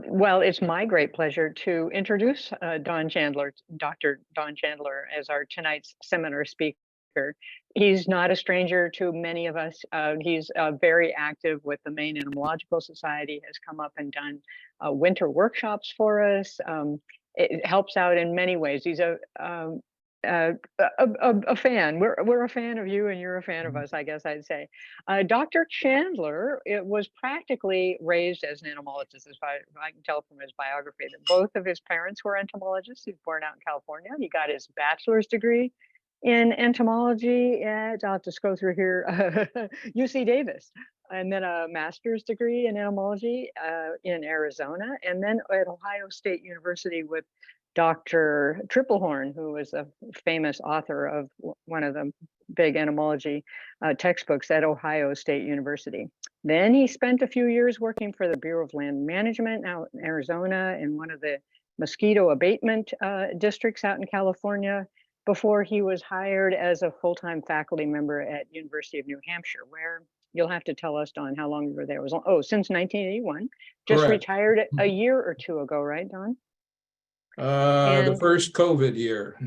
Well, it's my great pleasure to introduce Don Chandler, Dr. Don Chandler, as our tonight's seminar speaker. He's not a stranger to many of us. He's very active with the Maine Entomological Society, has come up and done winter workshops for us. It helps out in many ways. He's a fan. We're a fan of you, and you're a fan of us, I guess I'd say. Dr. Chandler, it was practically raised as an entomologist, as far as I can tell from his biography. That both of his parents were entomologists. He was born out in California. He got his bachelor's degree in entomology at, I'll just go through here, UC Davis, and then a master's degree in entomology in Arizona, and then at Ohio State University with Dr. Triplehorn, who was a famous author of one of the big entomology textbooks at Ohio State University. Then he spent a few years working for the Bureau of Land Management out in Arizona in one of the mosquito abatement districts out in California, before he was hired as a full-time faculty member at University of New Hampshire, where you'll have to tell us, Don, how long you were there. It was, since 1981. Just Correct. Retired a year or two ago, right, Don? The first COVID year.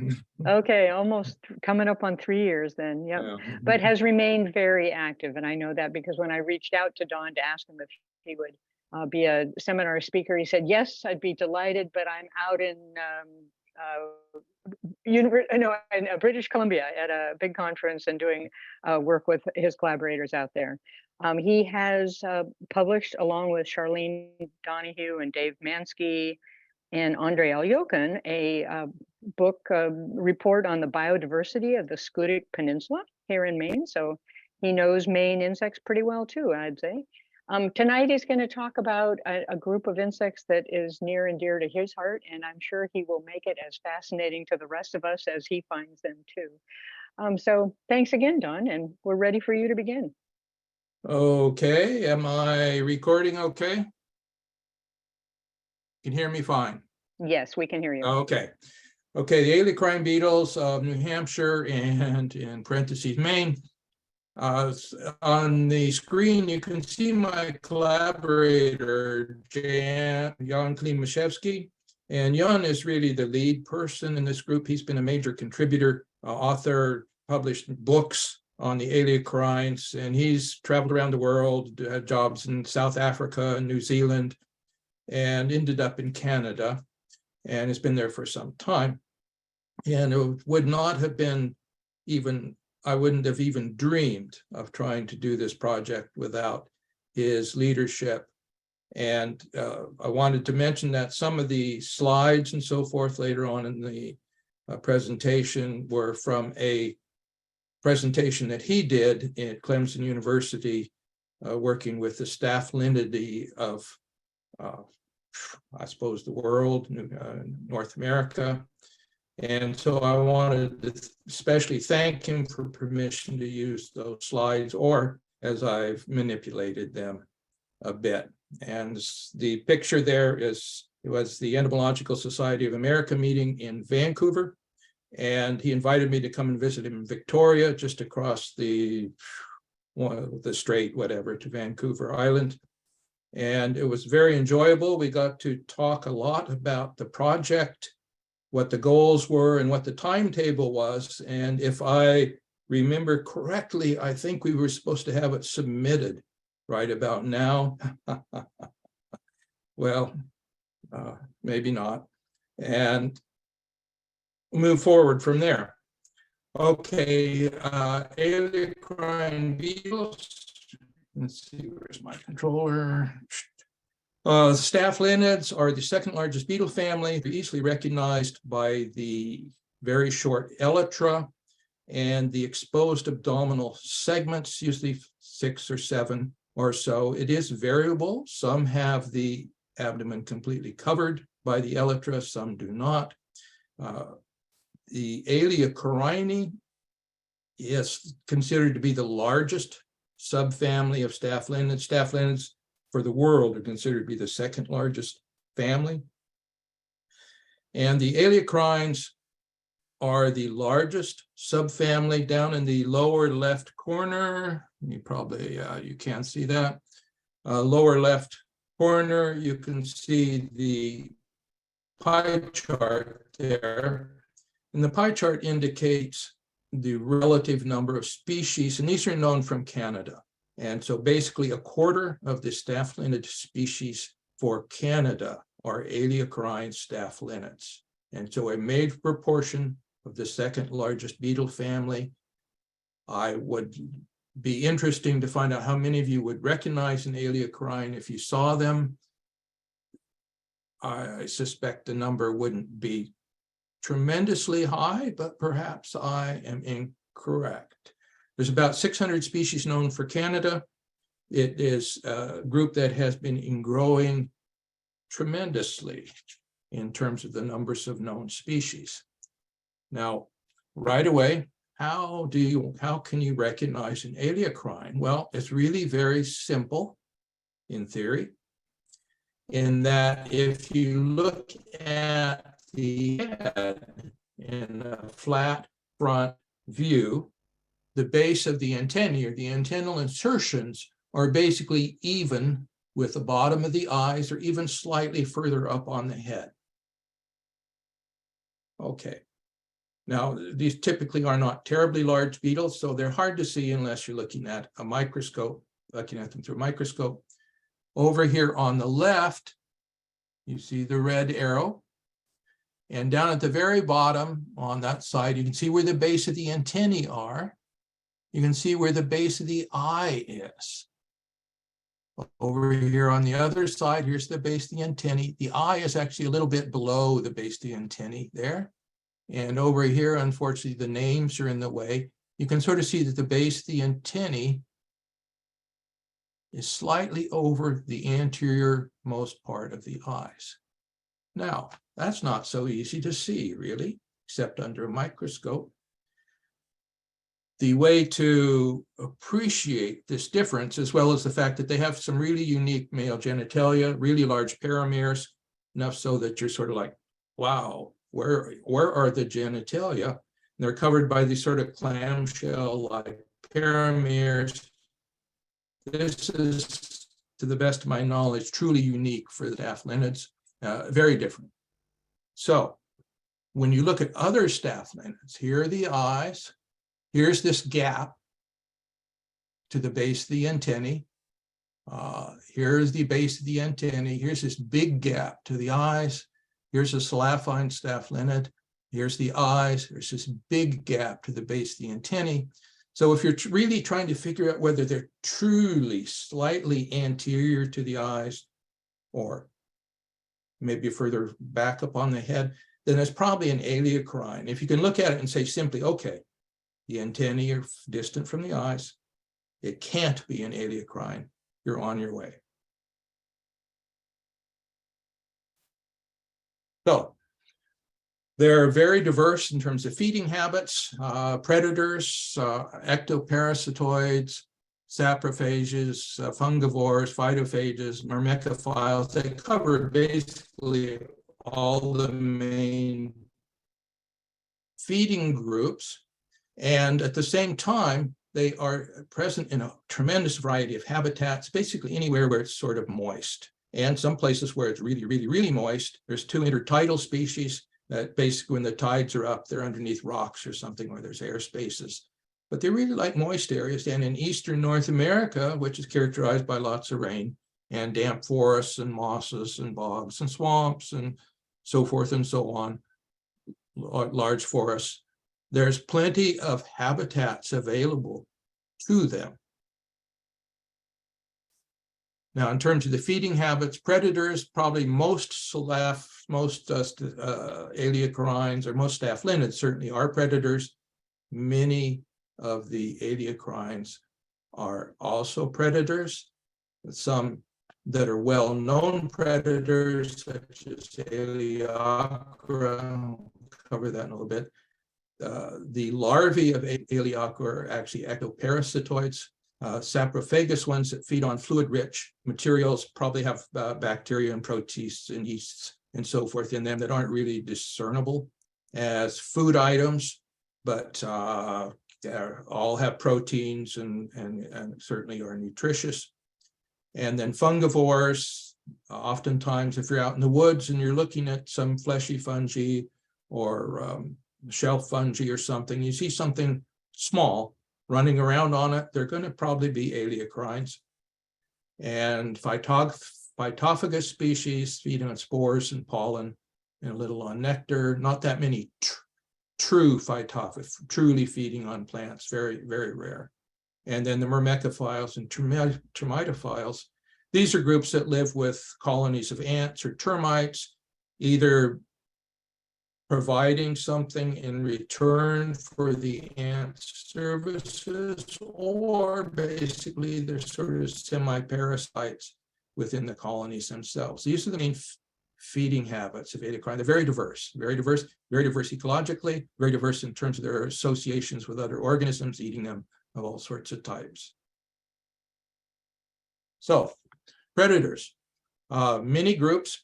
Okay, almost coming up on 3 years then, yep. Yeah. But has remained very active, and I know that because when I reached out to Don to ask him if he would be a seminar speaker, he said, yes, I'd be delighted, but I'm out in British Columbia at a big conference and doing work with his collaborators out there. He has published, along with Charlene Donahue and Dave Manski and Andrei Alyokhin, a book report on the biodiversity of the Schoodic Peninsula here in Maine. So he knows Maine insects pretty well too, I'd say. Tonight he's going to talk about a group of insects that is near and dear to his heart, and I'm sure he will make it as fascinating to the rest of us as he finds them too. So thanks again, Don, and we're ready for you to begin. Okay, am I recording okay? You can hear me fine? Yes, we can hear you. Okay. Okay, the Aleocharine Beetles of New Hampshire and in parentheses Maine. On the screen, you can see my collaborator, Jan Klimaszewski, and Jan is really the lead person in this group. He's been a major contributor, author, published books on the Aleocharines, and he's traveled around the world, had jobs in South Africa and New Zealand, and ended up in Canada, and has been there for some time. And it would not have been I wouldn't have even dreamed of trying to do this project without his leadership. And I wanted to mention that some of the slides and so forth later on in the presentation were from a presentation that he did at Clemson University, working with the Staphylinidae of, I suppose, the world, North America. And so I wanted to especially thank him for permission to use those slides, or as I've manipulated them a bit. And the picture there was the Entomological Society of America meeting in Vancouver. And he invited me to come and visit him in Victoria, just across the strait, whatever, to Vancouver Island. And it was very enjoyable. We got to talk a lot about the project, what the goals were and what the timetable was. And if I remember correctly, I think we were supposed to have it submitted right about now. Well, maybe not. And move forward from there. Okay, Aleocharine Beetles. Let's see, where's my controller? Staphylinids are the second largest beetle family. They're easily recognized by the very short elytra and the exposed abdominal segments, usually 6 or 7 or so. It is variable. Some have the abdomen completely covered by the elytra, some do not. The Aleocharinae is considered to be the largest subfamily of Staphylinids. Staphylinids for the world are considered to be the second largest family. And the Aleocharines are the largest subfamily. Down in the lower left corner, you probably, you can't see that, lower left corner, you can see the pie chart there. And the pie chart indicates the relative number of species, and these are known from Canada. And so basically a quarter of the Staphylinidae species for Canada are Aleocharine staphylinids. And so a major proportion of the second largest beetle family. I would be interesting to find out how many of you would recognize an Aleocharine if you saw them. I suspect the number wouldn't be tremendously high, but perhaps I am incorrect. There's about 600 species known for Canada. It is a group that has been growing tremendously in terms of the numbers of known species. Now, right away, how can you recognize an Aleocharine? Well, it's really very simple in theory, in that if you look at the head in a flat front view, the base of the antennae or the antennal insertions are basically even with the bottom of the eyes or even slightly further up on the head. Okay. Now, these typically are not terribly large beetles, so they're hard to see unless you're looking at a microscope, looking at them through a microscope. Over here on the left, you see the red arrow. And down at the very bottom on that side, you can see where the base of the antennae are. You can see where the base of the eye is. Over here on the other side, here's the base of the antennae. The eye is actually a little bit below the base of the antennae there. And over here, unfortunately, the names are in the way. You can sort of see that the base of the antennae is slightly over the anterior most part of the eyes. Now, that's not so easy to see, really, except under a microscope. The way to appreciate this difference, as well as the fact that they have some really unique male genitalia, really large parameres, enough so that you're sort of like, wow, where are the genitalia? And they're covered by these sort of clamshell-like parameres. This is, to the best of my knowledge, truly unique for the Staphylinids, very different. So when you look at other Staphylinids, here are the eyes. Here's this gap to the base of the antennae. Here's the base of the antennae. Here's this big gap to the eyes. Here's a Salaphine Staphyliniid. Here's the eyes. There's this big gap to the base of the antennae. So if you're really trying to figure out whether they're truly slightly anterior to the eyes or maybe further back up on the head, then it's probably an Aleocharine. If you can look at it and say simply, okay, the antennae are distant from the eyes, it can't be an Aleocharine, you're on your way. So they're very diverse in terms of feeding habits, predators, ectoparasitoids, saprophages, fungivores, phytophages, myrmecophiles. They cover basically all the main feeding groups. And at the same time, they are present in a tremendous variety of habitats, basically anywhere where it's sort of moist. And some places where it's really, really, really moist. There's two intertidal species that basically when the tides are up, they're underneath rocks or something where there's air spaces. But they really like moist areas. And in eastern North America, which is characterized by lots of rain and damp forests and mosses and bogs and swamps and so forth and so on, large forests, there's plenty of habitats available to them. Now, in terms of the feeding habits, predators, probably most Aleocharines or most Staphylinids certainly are predators. Many of the Aleocharines are also predators. Some that are well-known predators, such as Aleochira, we'll cover that in a little bit. The larvae of Aleochira are actually ectoparasitoids. Saprophagous ones that feed on fluid-rich materials probably have bacteria and protists and yeasts and so forth in them that aren't really discernible as food items, but all have proteins and certainly are nutritious. And then fungivores, Oftentimes, if you're out in the woods and you're looking at some fleshy fungi or shelf fungi or something, you see something small running around on it, they're going to probably be Aleocharines. And phytophagous species feed on spores and pollen and a little on nectar. Not that many true phytophags, truly feeding on plants, very, very rare. And then the myrmecophiles and termitophiles. These are groups that live with colonies of ants or termites, either providing something in return for the ant services, or basically they're sort of semi-parasites within the colonies themselves. These are the main feeding habits of Aleocharinea. They're very diverse ecologically, very diverse in terms of their associations with other organisms, eating them of all sorts of types. So, predators. Many groups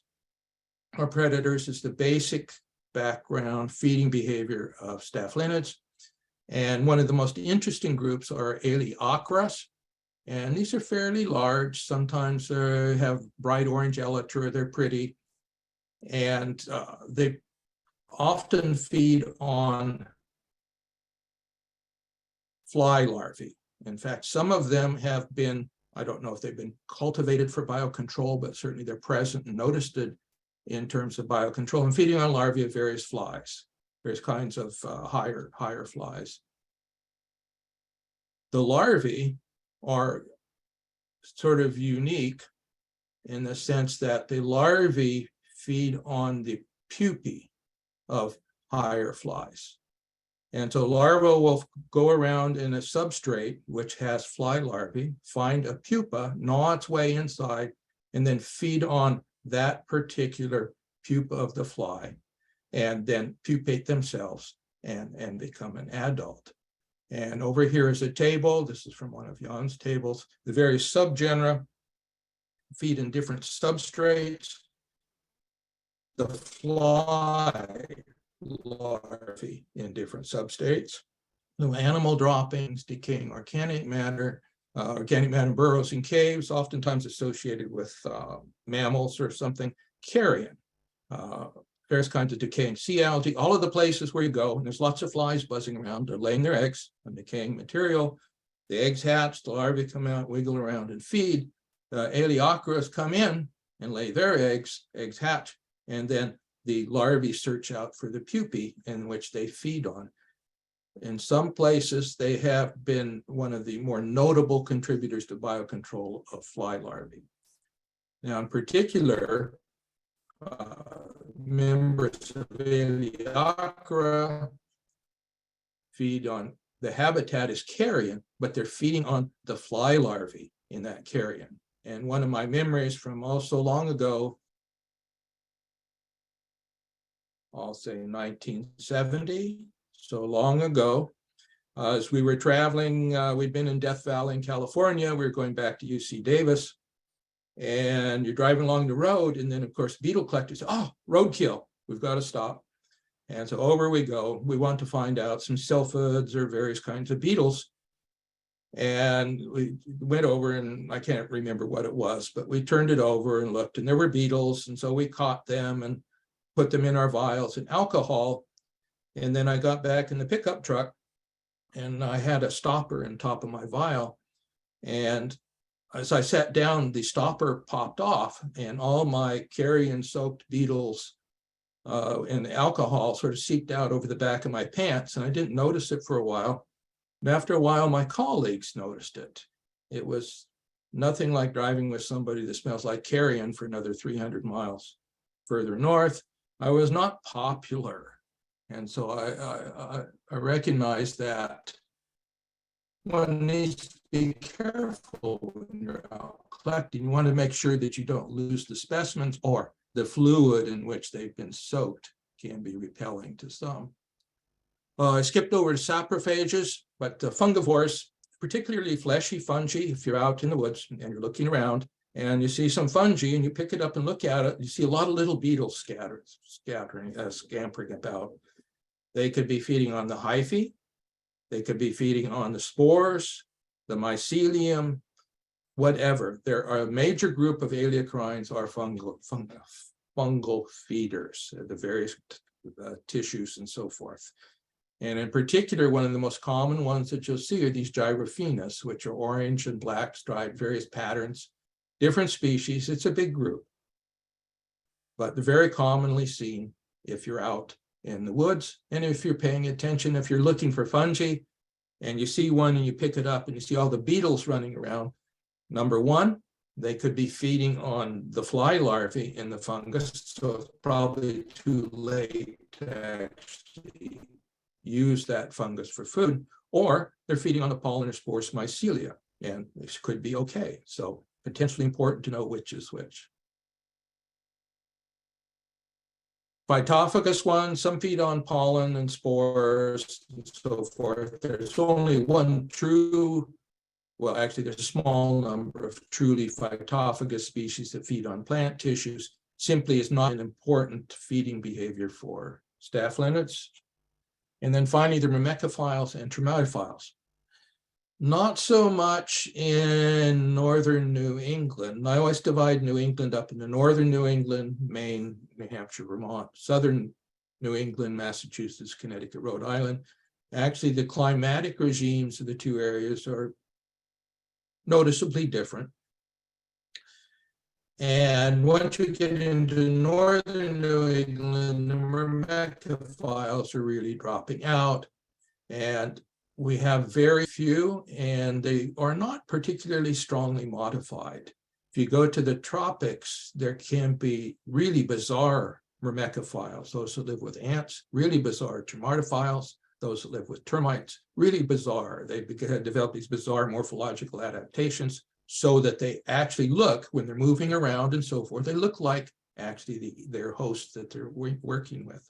are predators. Is the basic background feeding behavior of Staphylinids. And one of the most interesting groups are Aleocharas. And these are fairly large. Sometimes have bright orange elytra. They're pretty. And they often feed on fly larvae. In fact, some of them have been, I don't know if they've been cultivated for biocontrol, but certainly they're present and noticed it in terms of biocontrol and feeding on larvae of various flies, various kinds of higher flies. The larvae are sort of unique in the sense that the larvae feed on the pupae of higher flies. And so larvae will go around in a substrate which has fly larvae, find a pupa, gnaw its way inside, and then feed on that particular pupa of the fly, and then pupate themselves and become an adult. And over here is a table. This is from one of Jan's tables. The various subgenera feed in different substrates. The fly larvae in different substrates. The animal droppings, decaying organic matter burrows in caves, oftentimes associated with mammals or something, carrion, various kinds of decaying sea algae, all of the places where you go, and there's lots of flies buzzing around. They're laying their eggs on decaying material. The eggs hatch, the larvae come out, wiggle around and feed. The Aleocharas come in and lay their eggs hatch, and then the larvae search out for the pupae in which they feed on. In some places, they have been one of the more notable contributors to biocontrol of fly larvae. Now, in particular, members of Aleochara feed on, the habitat is carrion, but they're feeding on the fly larvae in that carrion. And one of my memories from so long ago, I'll say 1970, so long ago, as we were traveling, we'd been in Death Valley in California, we were going back to UC Davis, and you're driving along the road, and then of course beetle collectors, oh, roadkill, we've got to stop. And so over we go. We want to find out some sylphids or various kinds of beetles. And we went over, and I can't remember what it was, but we turned it over and looked, and there were beetles, and so we caught them and put them in our vials and alcohol. And then I got back in the pickup truck, and I had a stopper in top of my vial. And as I sat down, the stopper popped off, and all my carrion-soaked beetles and the alcohol sort of seeped out over the back of my pants, and I didn't notice it for a while. But after a while, my colleagues noticed it. It was nothing like driving with somebody that smells like carrion for another 300 miles further north. I was not popular. And so I recognized that one needs to be careful when you're out collecting. You want to make sure that you don't lose the specimens, or the fluid in which they've been soaked can be repelling to some. I skipped over to saprophages, but fungivores, particularly fleshy fungi, if you're out in the woods and you're looking around and you see some fungi and you pick it up and look at it, you see a lot of little beetles scampering about. They could be feeding on the hyphae, they could be feeding on the spores, the mycelium, whatever. There are a major group of Aleocharines are fungal feeders, the various tissues and so forth. And in particular, one of the most common ones that you'll see are these Gyrophenas, which are orange and black striped, various patterns, different species. It's a big group, but they're very commonly seen if you're out in the woods. And if you're paying attention, if you're looking for fungi and you see one and you pick it up and you see all the beetles running around, number one, they could be feeding on the fly larvae in the fungus. So it's probably too late to actually use that fungus for food, or they're feeding on the pollen or spores mycelia, and this could be okay. So potentially important to know which is which. Phytophagous ones, some feed on pollen and spores and so forth. There's only one true, well, actually there's a small number of truly phytophagous species that feed on plant tissues. Simply is not an important feeding behavior for Staphylinids. And then finally, the Myrmecophiles and Trematophiles. Not so much in northern New England. I always divide New England up into northern New England, Maine, New Hampshire, Vermont, southern New England, Massachusetts, Connecticut, Rhode Island. Actually, the climatic regimes of the two areas are noticeably different. And once you get into northern New England, the Myrmecophiles are really dropping out. And we have very few, and they are not particularly strongly modified. If you go to the tropics, there can be really bizarre Myrmecophiles, those who live with ants, really bizarre Trematophiles, those who live with termites, really bizarre. They develop these bizarre morphological adaptations so that they actually look, when they're moving around and so forth, they look like actually their hosts that they're working with.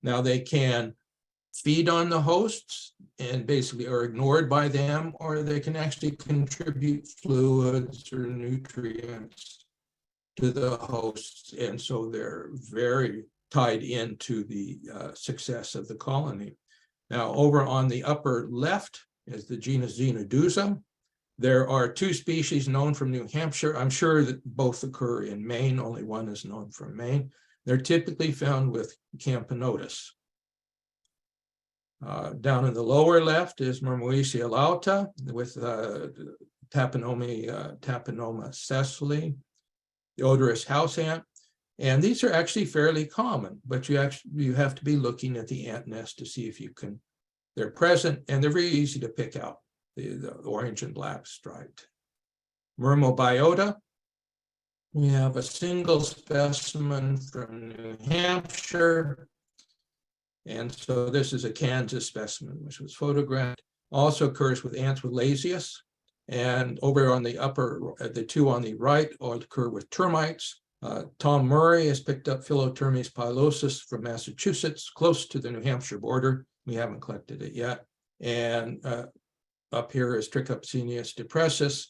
Now they can feed on the hosts and basically are ignored by them, or they can actually contribute fluids or nutrients to the hosts. And so they're very tied into the success of the colony. Now, over on the upper left is the genus Xenodusa. There are two species known from New Hampshire. I'm sure that both occur in Maine. Only one is known from Maine. They're typically found with Camponotus. Down in the lower left is Myrmoecia lauta with Taponoma sessile, the odorous house ant. And these are actually fairly common, but you have to be looking at the ant nest to see if you can, they're present, and they're very easy to pick out, the orange and black striped. Myrmobiota, we have a single specimen from New Hampshire. And so this is a Kansas specimen, which was photographed. Also occurs with ants with lasius. And over on the upper, the two on the right all occur with termites. Tom Murray has picked up Philotermes pilosus from Massachusetts, close to the New Hampshire border. We haven't collected it yet. And up here is Trichopsenius depressus.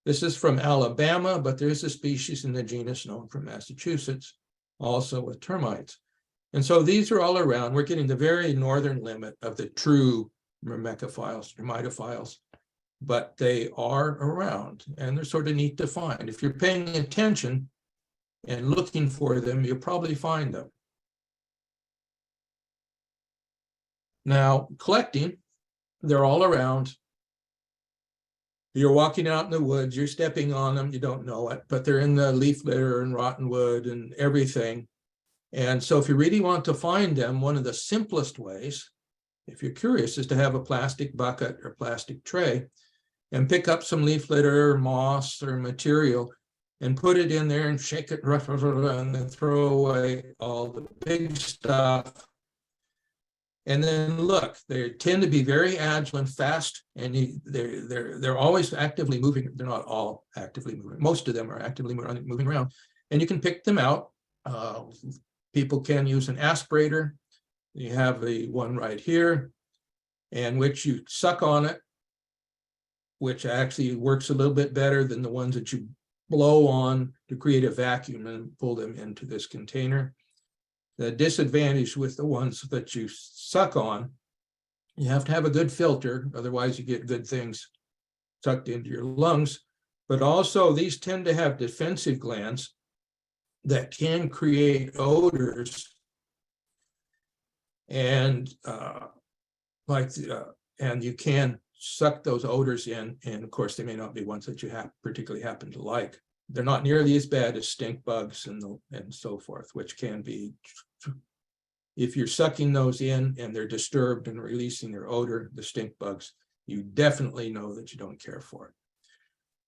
This is from Alabama, but there's a species in the genus known from Massachusetts, also with termites. And so these are all around. We're getting the very northern limit of the true Myrmecophiles, Trematophiles, but they are around and they're sort of neat to find. If you're paying attention and looking for them, you'll probably find them. Now, collecting, they're all around. You're walking out in the woods, you're stepping on them, you don't know it, but they're in the leaf litter and rotten wood and everything. And so if you really want to find them, one of the simplest ways, if you're curious, is to have a plastic bucket or plastic tray and pick up some leaf litter or moss or material and put it in there and shake it and then throw away all the big stuff. And then look, they tend to be very agile and fast, and they're always actively moving. They're not all actively moving. Most of them are actively moving around, and you can pick them out. People can use an aspirator. You have the one right here, and which you suck on it, which actually works a little bit better than the ones that you blow on to create a vacuum and pull them into this container. The disadvantage with the ones that you suck on, you have to have a good filter, otherwise you get good things sucked into your lungs. But also these tend to have defensive glands that can create odors, and and you can suck those odors in, and of course they may not be ones that you particularly happen to like. They're not nearly as bad as stink bugs and so forth, which can be, if you're sucking those in and they're disturbed and releasing their odor, the stink bugs, you definitely know that you don't care for it.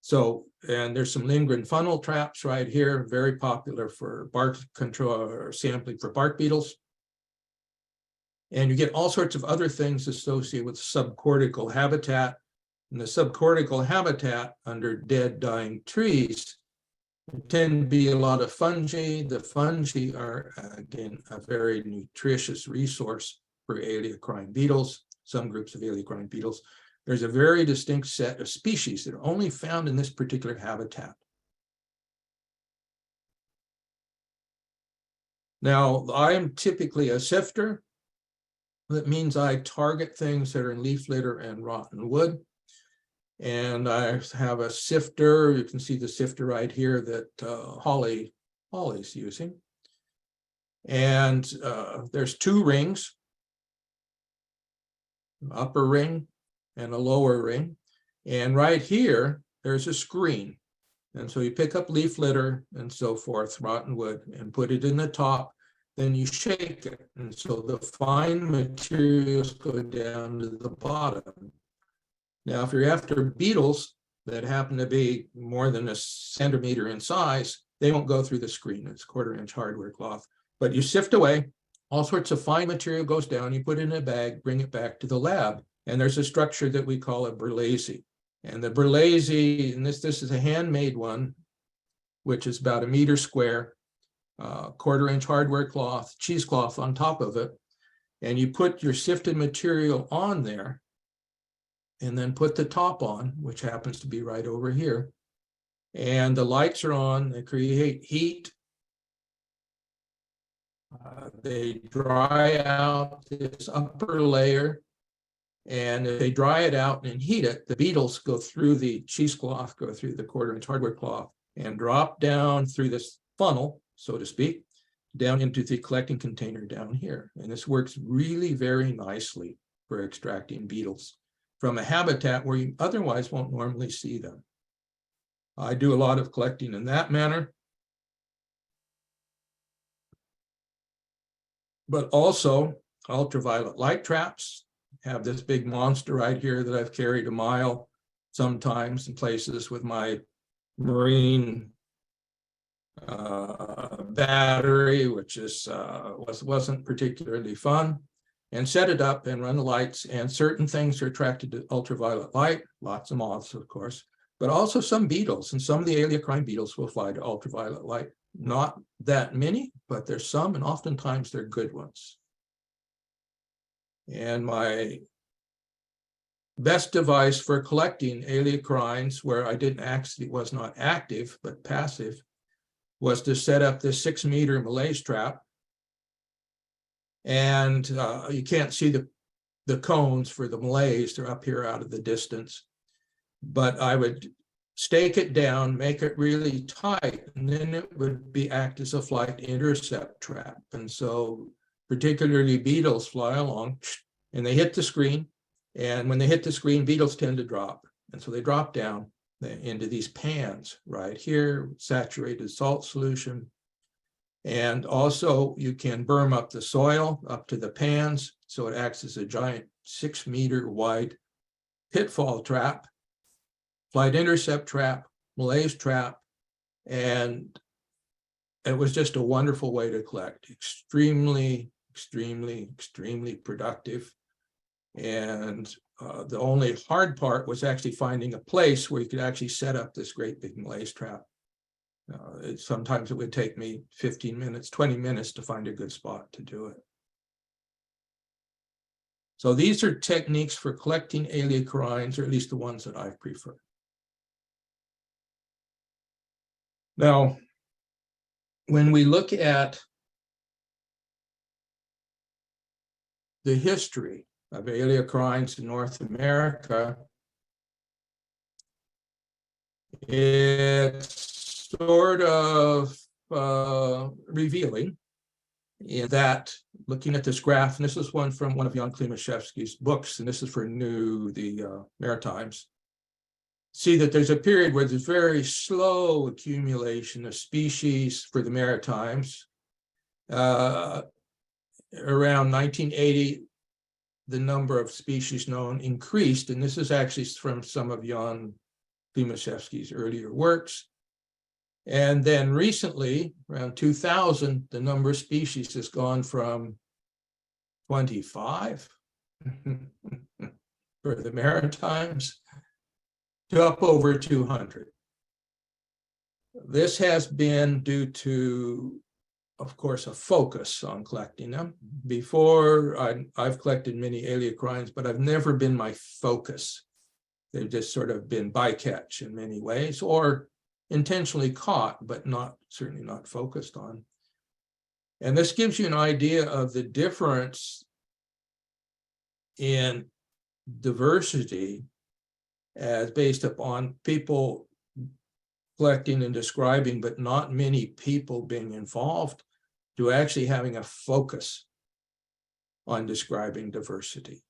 So, and there's some lingering funnel traps right here, very popular for bark control or sampling for bark beetles. And you get all sorts of other things associated with subcortical habitat. And the subcortical habitat under dead, dying trees tend to be a lot of fungi. The fungi are, again, a very nutritious resource for Aleocharine beetles, some groups of Aleocharine beetles. There's a very distinct set of species that are only found in this particular habitat. Now, I am typically a sifter. That means I target things that are in leaf litter and rotten wood. And I have a sifter. You can see the sifter right here that Holly's using. And there's two rings, an upper ring and a lower ring. And right here, there's a screen. And so you pick up leaf litter and so forth, rotten wood, and put it in the top. Then you shake it. And so the fine materials go down to the bottom. Now, if you're after beetles that happen to be more than a centimeter in size, they won't go through the screen. It's 1/4-inch hardware cloth. But you sift away, all sorts of fine material goes down, you put it in a bag, bring it back to the lab. And there's a structure that we call a burlese. And the burlese, and this is a handmade one, which is about 1 meter square, 1/4-inch hardware cloth, cheesecloth on top of it. And you put your sifted material on there, and then put the top on, which happens to be right over here. And the lights are on, they create heat. They dry out this upper layer. And if they dry it out and heat it, the beetles go through the cheesecloth, go through the 1/4-inch hardware cloth, and drop down through this funnel, so to speak, down into the collecting container down here. And this works really very nicely for extracting beetles from a habitat where you otherwise won't normally see them. I do a lot of collecting in that manner. But also ultraviolet light traps. Have this big monster right here that I've carried a mile sometimes in places with my marine battery, which wasn't particularly fun, and set it up and run the lights. And certain things are attracted to ultraviolet light, lots of moths, of course, but also some beetles. And some of the Aleocharine beetles will fly to ultraviolet light. Not that many, but there's some, and oftentimes they're good ones. And my best device for collecting Aleocharines, where I didn't actually, was not active, but passive, was to set up this 6-meter malaise trap. And you can't see the cones for the malaise, they're up here out of the distance. But I would stake it down, make it really tight, and then it would act as a flight intercept trap. And so particularly beetles fly along and they hit the screen. And when they hit the screen, beetles tend to drop. And so they drop down into these pans right here, saturated salt solution. And also you can berm up the soil up to the pans. So it acts as a giant 6-meter wide pitfall trap, flight intercept trap, malaise trap. And it was just a wonderful way to collect. Extremely, extremely, extremely productive. And the only hard part was actually finding a place where you could actually set up this great big malaise trap. Sometimes it would take me 15 minutes, 20 minutes to find a good spot to do it. So these are techniques for collecting Aleocharines, or at least the ones that I prefer. Now, when we look at the history of Aleocharines in North America, It's sort of revealing in that, looking at this graph, and this is one from one of Jan Klimaszewski's books, and this is for the Maritimes. See that there's a period where there's very slow accumulation of species for the Maritimes. Around 1980, the number of species known increased, and this is actually from some of Jan Klimaszewski's earlier works. And then recently, around 2000, the number of species has gone from 25 for the Maritimes to up over 200. This has been due to, of course, a focus on collecting them. Before, I've collected many Aleocharines, but I've never been my focus. They've just sort of been bycatch in many ways, or intentionally caught, but certainly not focused on. And this gives you an idea of the difference in diversity as based upon people collecting and describing, but not many people being involved, to actually having a focus on describing diversity.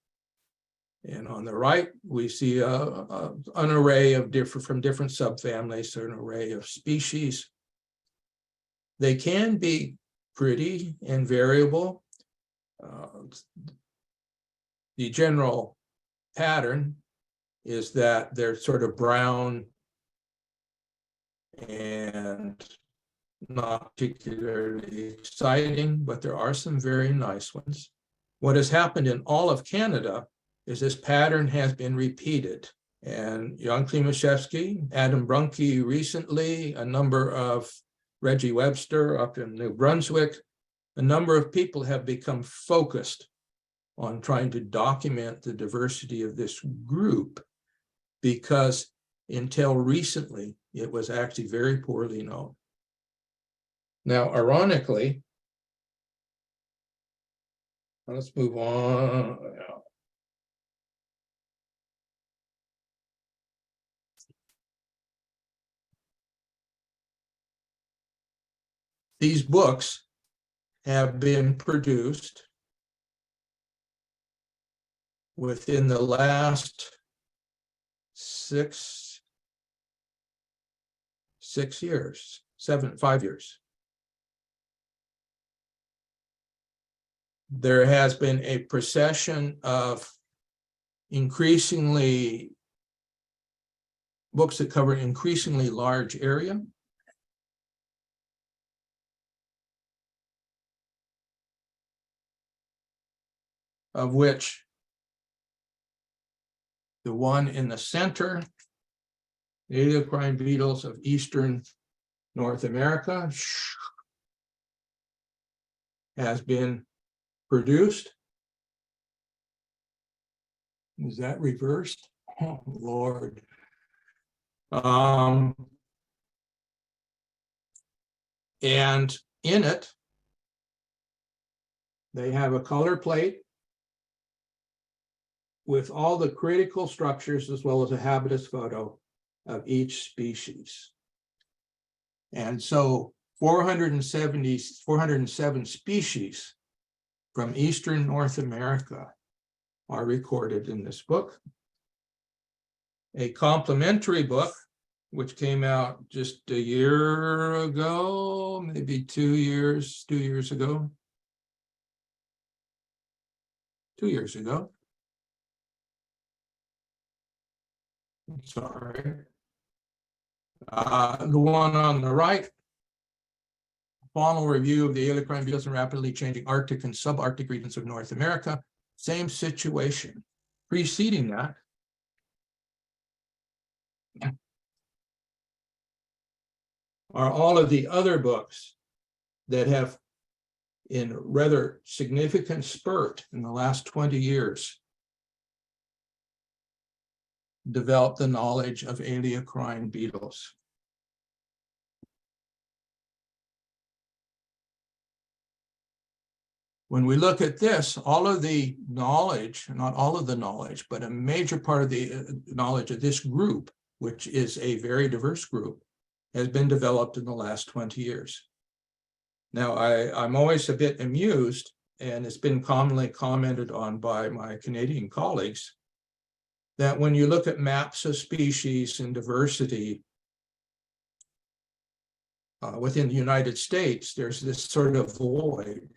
And on the right, we see an array of from different subfamilies, an array of species. They can be pretty and variable. The general pattern is that they're sort of brown and not particularly exciting, but there are some very nice ones. What has happened in all of Canada is this pattern has been repeated. And Jan Klimaszewski, Adam Brunke recently, a number of Reggie Webster up in New Brunswick, a number of people have become focused on trying to document the diversity of this group, because until recently, it was actually very poorly known. Now, ironically, let's move on. These books have been produced within the last 5 years. There has been a procession of increasingly books that cover an increasingly large area. Of which the one in the center, the Aleocharine beetles of eastern North America, has been produced. Is that reversed? Oh, Lord. And in it, they have a color plate with all the critical structures, as well as a habitus photo of each species. And so 407 species from eastern North America are recorded in this book. A complementary book, which came out just a year ago, maybe 2 years ago. 2 years ago. Sorry. The one on the right, faunal review of the Aleocharine beetles in rapidly changing Arctic and subarctic regions of North America. Same situation. Preceding that, are all of the other books that have, in rather significant spurt in the last 20 years, developed the knowledge of Aleocharine beetles. When we look at this, all of the knowledge, not all of the knowledge, but a major part of the knowledge of this group which is a very diverse group, has been developed in the last 20 years. Now, I'm always a bit amused, and it's been commonly commented on by my Canadian colleagues, that when you look at maps of species and diversity within the United States, there's this sort of void,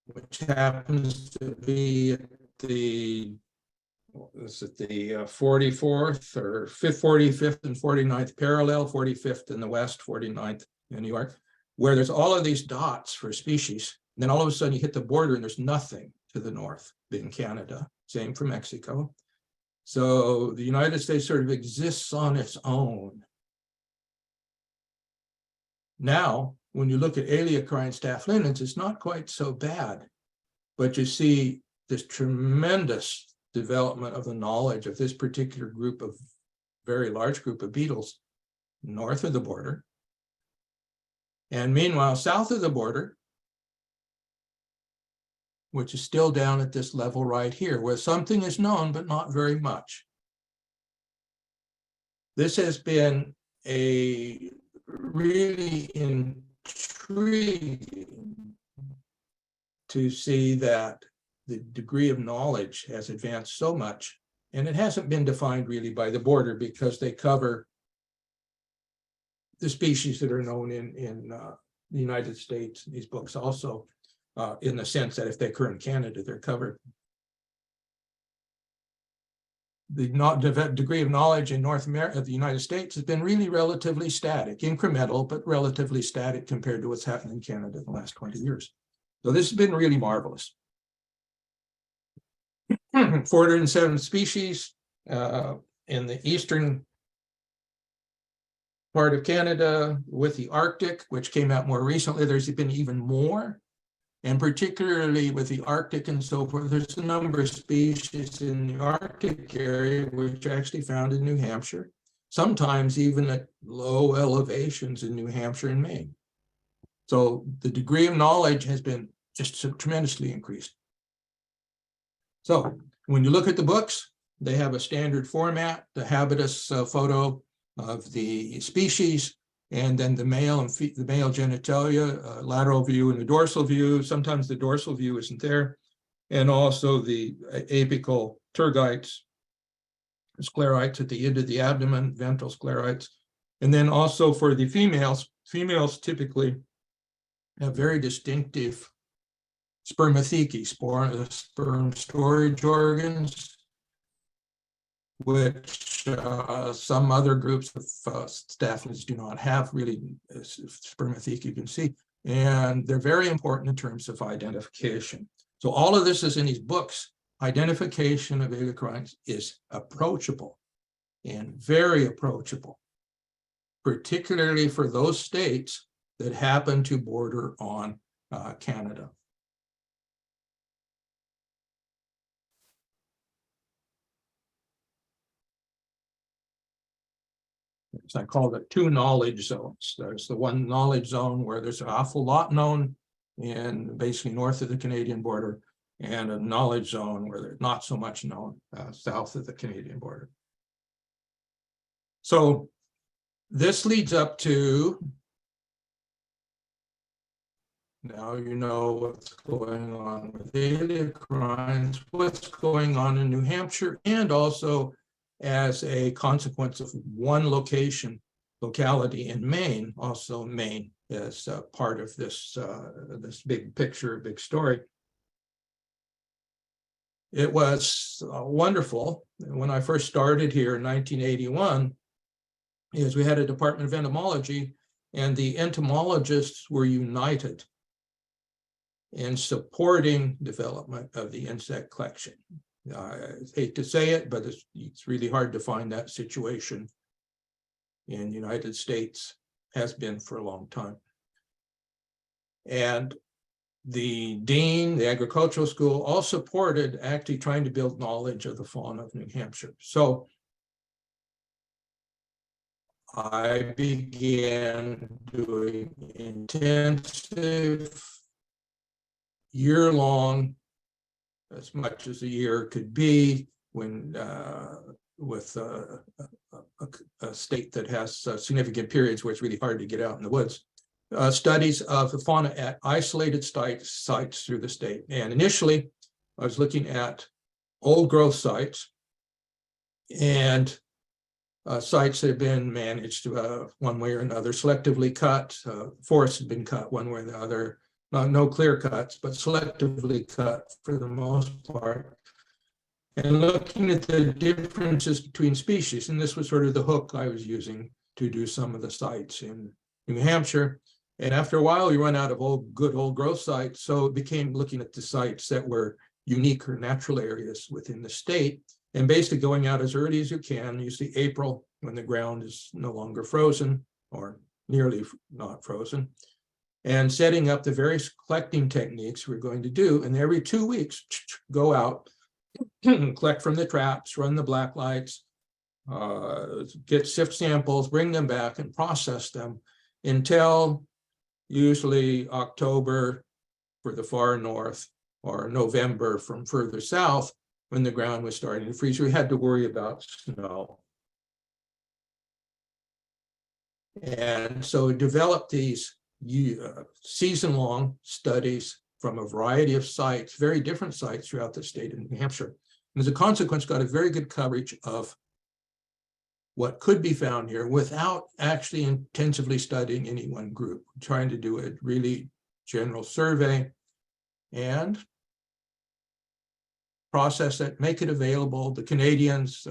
which happens to be the 44th or 45th and 49th parallel, 45th in the west, 49th in New York, where there's all of these dots for species. And then all of a sudden you hit the border and there's nothing to the north, being Canada, same for Mexico. So the United States sort of exists on its own. Now, when you look at Aleocharine staphylinidae, it's not quite so bad, but you see this tremendous development of the knowledge of this particular group of very large group of beetles north of the border. And meanwhile, south of the border, which is still down at this level right here, where something is known, but not very much. This has been a really intriguing to see that the degree of knowledge has advanced so much, and it hasn't been defined really by the border, because they cover the species that are known in the United States. These books also, in the sense that if they occur in Canada, they're covered. The degree of knowledge in North America, the United States, has been really relatively static, incremental, but relatively static compared to what's happened in Canada in the last 20 years. So this has been really marvelous. 407 species in the eastern part of Canada, with the Arctic, which came out more recently. There's been even more, and particularly with the Arctic and so forth, there's a number of species in the Arctic area which are actually found in New Hampshire, sometimes even at low elevations in New Hampshire and Maine. So the degree of knowledge has been just tremendously increased. So when you look at the books, they have a standard format, the habitus photo of the species, and then the male and the male genitalia, lateral view and the dorsal view. Sometimes the dorsal view isn't there. And also the apical tergites, sclerites at the end of the abdomen, ventral sclerites. And then also for the females typically have very distinctive spermathecae, sperm storage organs, which some other groups of staphylinids do not have really spermathecae, you can see. And they're very important in terms of identification. So all of this is in these books. Identification of Aleocharines is approachable and very approachable, particularly for those states that happen to border on Canada. So I call it two knowledge zones. There's the one knowledge zone where there's an awful lot known in basically north of the Canadian border, and a knowledge zone where there's not so much known south of the Canadian border. So this leads up to, now you know what's going on with Aleocharines, what's going on in New Hampshire, and also as a consequence of one locality in Maine. Also Maine is part of this, this big picture, big story. It was wonderful. When I first started here in 1981, is we had a department of entomology, and the entomologists were united in supporting development of the insect collection. I hate to say it, but it's really hard to find that situation in the United States, has been for a long time. And the dean, the agricultural school, all supported actually trying to build knowledge of the fauna of New Hampshire. So I began doing intensive, year-long, as much as a year could be, when a state that has significant periods where it's really hard to get out in the woods. Studies of the fauna at isolated sites through the state. And initially, I was looking at old growth sites and sites that have been managed one way or another, selectively cut. Forests have been cut one way or the other. No clear cuts, but selectively cut for the most part. And looking at the differences between species. And this was sort of the hook I was using to do some of the sites in New Hampshire. And after a while, you run out of good old growth sites. So it became looking at the sites that were unique or natural areas within the state, and basically going out as early as you can, usually April, when the ground is no longer frozen or nearly not frozen, and setting up the various collecting techniques we're going to do. And every 2 weeks, go out, collect from the traps, run the black lights, get sift samples, bring them back and process them until usually October for the far north or November from further south, when the ground was starting to freeze. We had to worry about snow. And so we developed these season-long studies from a variety of sites, very different sites throughout the state of New Hampshire. And as a consequence, got a very good coverage of what could be found here without actually intensively studying any one group, trying to do a really general survey and process it, make it available. The Canadians,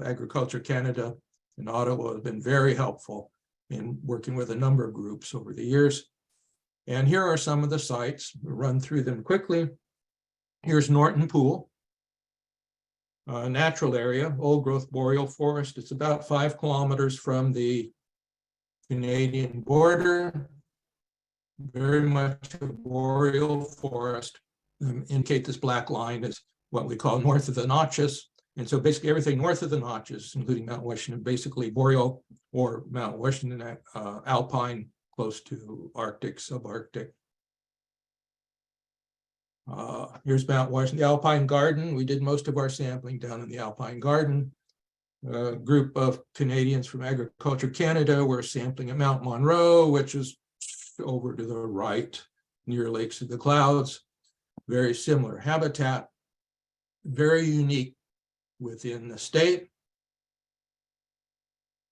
Agriculture Canada in Ottawa have been very helpful in working with a number of groups over the years. And here are some of the sites. We'll run through them quickly. Here's Norton Pool, a natural area, old growth boreal forest. It's about 5 kilometers from the Canadian border. Very much a boreal forest. Indicate this black line is what we call north of the notches. And so basically everything north of the notches, including Mount Washington, basically boreal, or Mount Washington alpine, close to Arctic, subarctic. Here's Mount Washington, the Alpine Garden. We did most of our sampling down in the Alpine Garden. A group of Canadians from Agriculture Canada were sampling at Mount Monroe, which is over to the right, near Lakes of the Clouds. Very similar habitat, very unique within the state.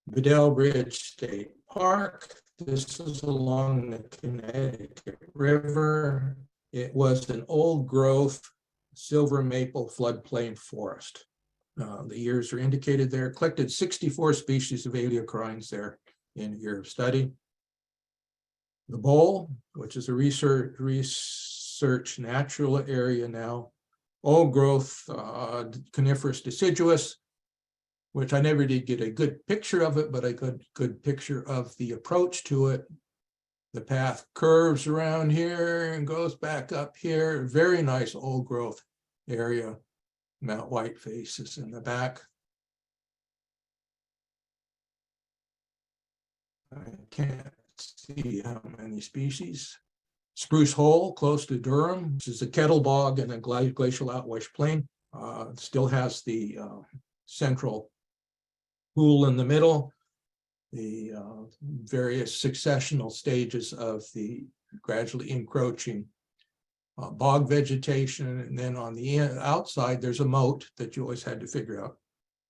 Bedell Bridge State Park. This is along the Connecticut River. It was an old growth silver maple floodplain forest. The years are indicated there. Collected 64 species of Aleocharines there in a year of study. The Bowl, which is a research natural area now. Old growth coniferous deciduous, which I never did get a good picture of it, but I got a good picture of the approach to it. The path curves around here and goes back up here. Very nice old growth area. Mount Whiteface is in the back. I can't see how many species. Spruce Hole, close to Durham. This is a kettle bog and a glacial outwash plain. Still has the central pool in the middle. The various successional stages of the gradually encroaching bog vegetation. And then on the outside, there's a moat that you always had to figure out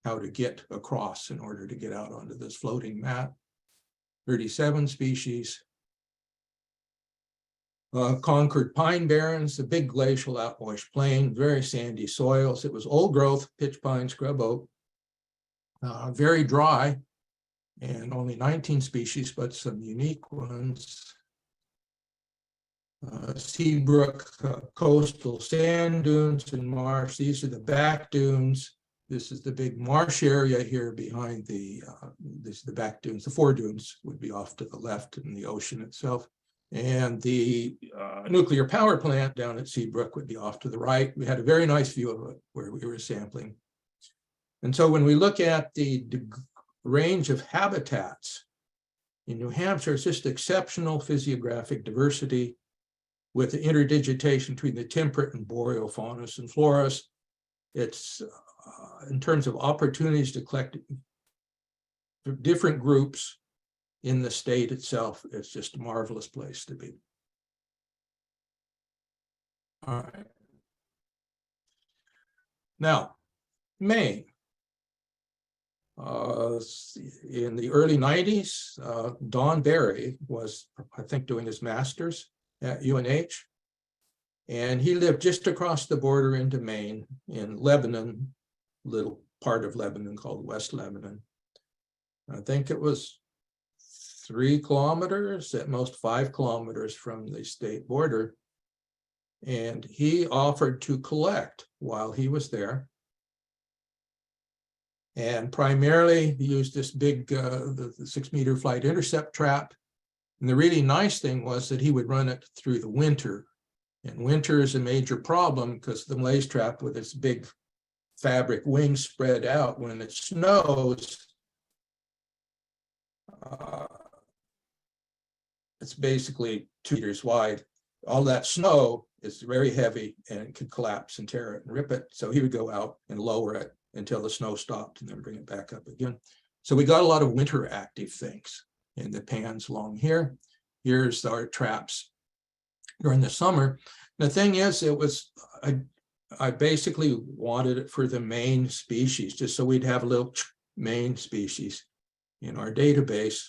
how to get across in order to get out onto this floating mat. 37 species. Concord pine barrens, the big glacial outwash plain, very sandy soils. It was old growth, pitch pine, scrub oak, very dry, and only 19 species, but some unique ones. Seabrook coastal sand dunes and marsh. These are the back dunes. This is the big marsh area here behind the, this is the back dunes. The fore dunes would be off to the left in the ocean itself. And the nuclear power plant down at Seabrook would be off to the right. We had a very nice view of it where we were sampling. And so when we look at the range of habitats in New Hampshire, it's just exceptional physiographic diversity with the interdigitation between the temperate and boreal faunas and floras. It's in terms of opportunities to collect different groups in the state itself, it's just a marvelous place to be. All right. Now, Maine. In the early 90s, Don Barry was, I think, doing his master's at UNH. And he lived just across the border into Maine in Lebanon, little part of Lebanon called West Lebanon. I think it was 3 kilometers, at most 5 kilometers from the state border. And he offered to collect while he was there. And primarily he used this big, the 6-meter flight intercept trap. And the really nice thing was that he would run it through the winter. And winter is a major problem because the Malaise trap with its big fabric wings spread out, when it snows, it's basically 2 meters wide. All that snow is very heavy and it could collapse and tear it and rip it. So he would go out and lower it until the snow stopped and then bring it back up again. So we got a lot of winter active things in the pans along here. Here's our traps during the summer. The thing is, it was, I basically wanted it for the Maine species, just so we'd have a little Maine species in our database.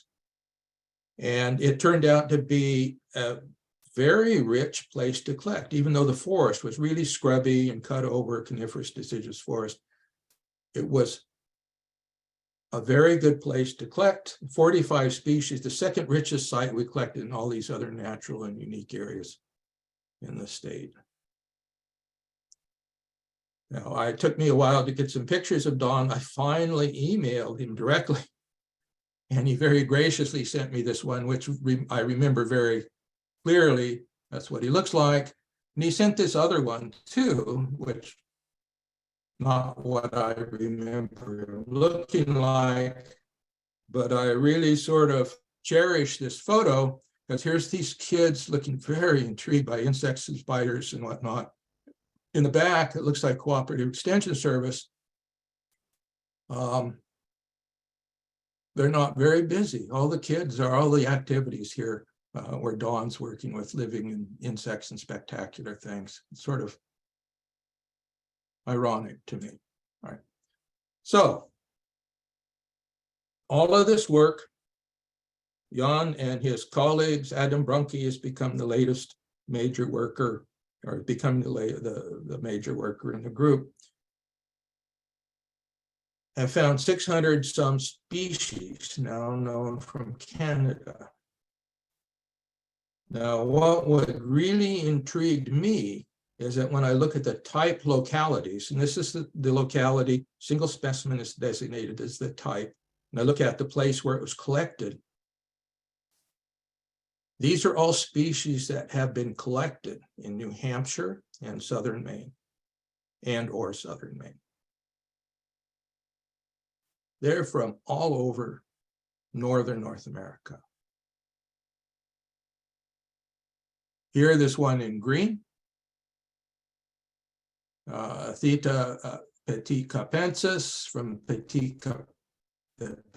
And it turned out to be a very rich place to collect, even though the forest was really scrubby and cut over coniferous deciduous forest. It was a very good place to collect. 45 species, the second richest site we collected in all these other natural and unique areas in the state. Now, it took me a while to get some pictures of Don. I finally emailed him directly, and he very graciously sent me this one, which I remember very clearly. That's what he looks like. And he sent this other one too, which not what I remember looking like, but I really sort of cherish this photo because here's these kids looking very intrigued by insects and spiders and whatnot. In the back, it looks like Cooperative Extension Service. They're not very busy. All the kids are, all the activities here where Don's working with living in insects and spectacular things. It's sort of ironic to me. All right. So all of this work, Jan and his colleagues, Adam Brunke has become the latest major worker, or becoming the major worker in the group, have found 600 some species now known from Canada. Now, what would really intrigued me is that when I look at the type localities, and this is the locality, single specimen is designated as the type, and I look at the place where it was collected, these are all species that have been collected in New Hampshire and southern Maine, or southern Maine. They're from all over northern North America. Here, this one in green, Theta petit capensis from the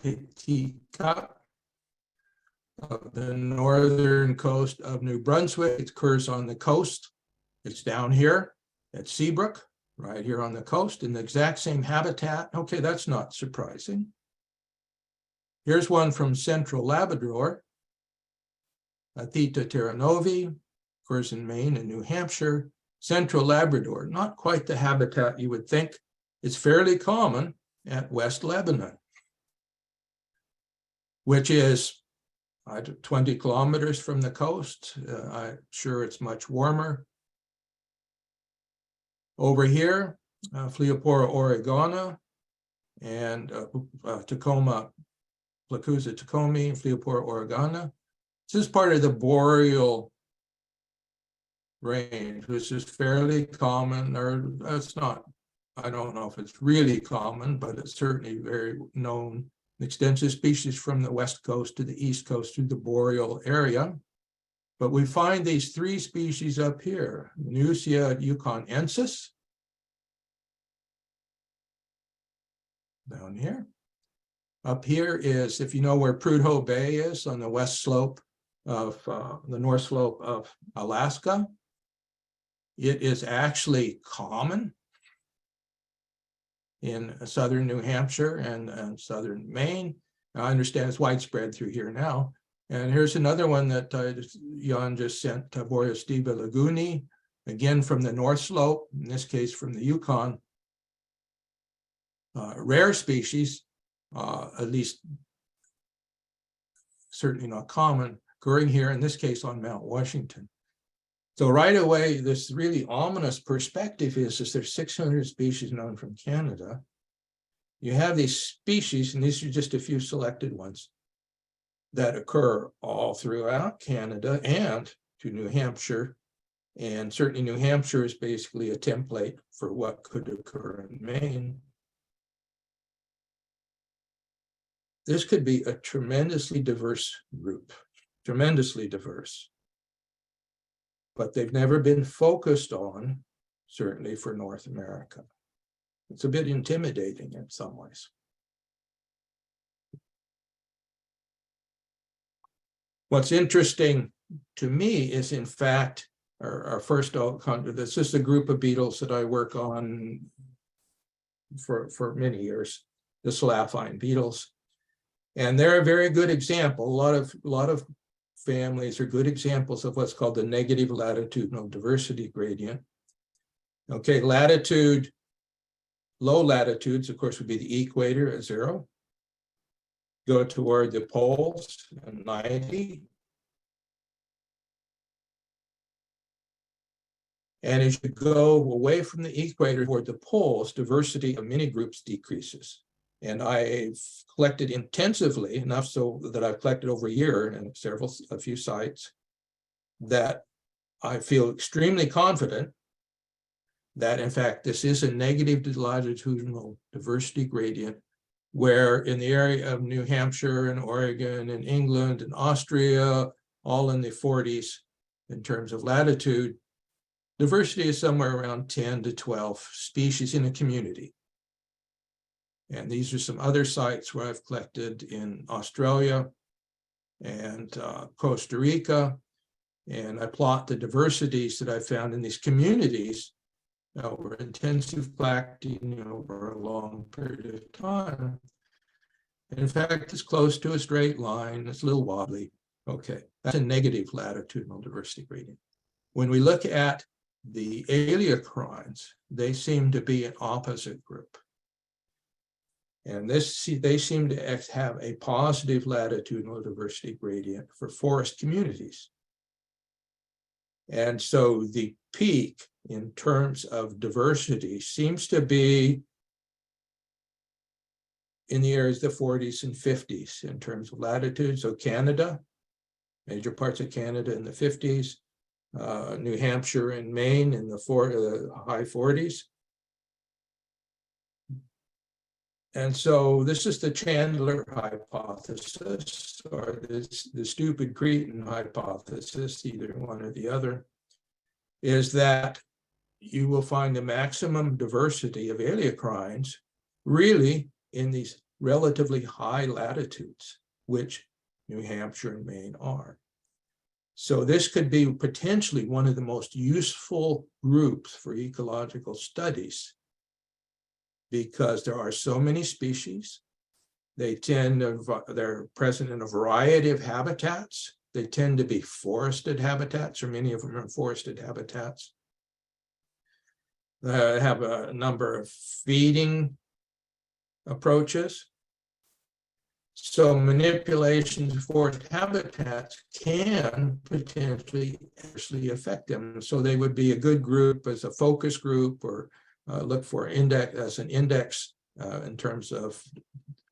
petit cap of the northern coast of New Brunswick. It occurs on the coast. It's down here at Seabrook, right here on the coast, in the exact same habitat. Okay, that's not surprising. Here's one from central Labrador, Theta terranovi, occurs in Maine and New Hampshire. Central Labrador, not quite the habitat you would think. It's fairly common at West Lebanon, which is 20 kilometers from the coast. I'm sure it's much warmer. Over here, Phleopora oregana and Tacoma, Placusa tacomi, Phleopora oregana. This is part of the boreal range, which is fairly common, or it's not, I don't know if it's really common, but it's certainly very known. Extensive species from the west coast to the east coast through the boreal area. But we find these 3 species up here, Minucia yukonensis, down here. Up here is, if you know where Prudhoe Bay is on the west slope of the north slope of Alaska, it is actually common in southern New Hampshire and southern Maine. I understand it's widespread through here now. And here's another one that Jan just sent, Borostiva laguni, again from the north slope, in this case from the Yukon. Rare species, at least certainly not common, occurring here, in this case on Mount Washington. So right away, this really ominous perspective is there's 600 species known from Canada. You have these species, and these are just a few selected ones, that occur all throughout Canada and to New Hampshire. And certainly New Hampshire is basically a template for what could occur in Maine. This could be a tremendously diverse group, tremendously diverse. But they've never been focused on, certainly for North America. It's a bit intimidating in some ways. What's interesting to me is, in fact, our first, this is a group of beetles that I work on for many years, the Staphylinidae beetles. And they're a very good example. A lot of families are good examples of what's called the negative latitudinal diversity gradient. Okay, latitude, low latitudes, of course, would be the equator at 0. Go toward the poles at 90. And as you go away from the equator toward the poles, diversity of many groups decreases. And I've collected intensively, enough so that I've collected over a year and a few sites, that I feel extremely confident that, in fact, this is a negative latitudinal diversity gradient, where in the area of New Hampshire and Oregon and England and Austria, all in the 40s in terms of latitude, diversity is somewhere around 10 to 12 species in a community. And these are some other sites where I've collected in Australia and Costa Rica. And I plot the diversities that I found in these communities over intensive collecting over a long period of time. And in fact, it's close to a straight line. It's a little wobbly. Okay, that's a negative latitudinal diversity gradient. When we look at the Aleocharines, they seem to be an opposite group. And they seem to have a positive latitudinal diversity gradient for forest communities. And so the peak in terms of diversity seems to be in the areas of the 40s and 50s in terms of latitude. So Canada, major parts of Canada in the 50s, New Hampshire and Maine in the high 40s. And so this is the Chandler hypothesis, or the stupid cretin hypothesis, either one or the other, is that you will find the maximum diversity of Aleocharines really in these relatively high latitudes, which New Hampshire and Maine are. So this could be potentially one of the most useful groups for ecological studies, because there are so many species. They're present in a variety of habitats. They tend to be forested habitats, or many of them are forested habitats. They have a number of feeding approaches. So manipulations of forest habitats can potentially actually affect them. So they would be a good group as a focus group, or look for as an index in terms of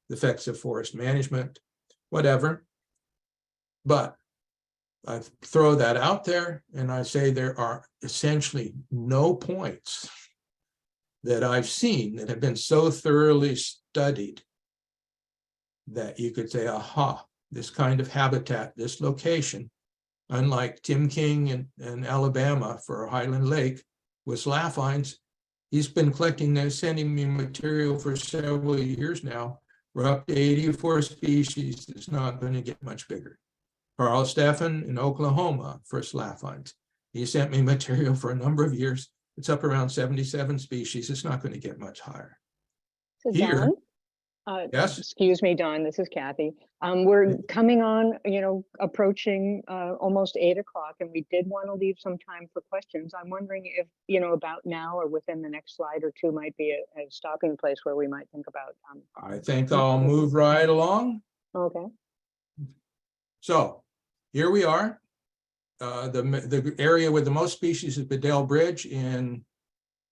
the effects of forest management, whatever. But I throw that out there and I say there are essentially no points that I've seen that have been so thoroughly studied that you could say, aha, this kind of habitat, this location, unlike Tim King in Alabama for Highland Lake with Staphylinidae, He's been collecting and sending me material for several years now. We're up to 84 species. It's not going to get much bigger. Carl Steffen in Oklahoma for Slaphines. He sent me material for a number of years. It's up around 77 species. It's not going to get much higher. So Here, yes. Excuse me, Don, this is Kathy. We're coming on, approaching almost 8 o'clock, and we did want to leave some time for questions. I'm wondering if, about now or within the next slide or two might be a stopping place where we might think about. I think I'll move right along. Okay. So here we are. The area with the most species is Bedell Bridge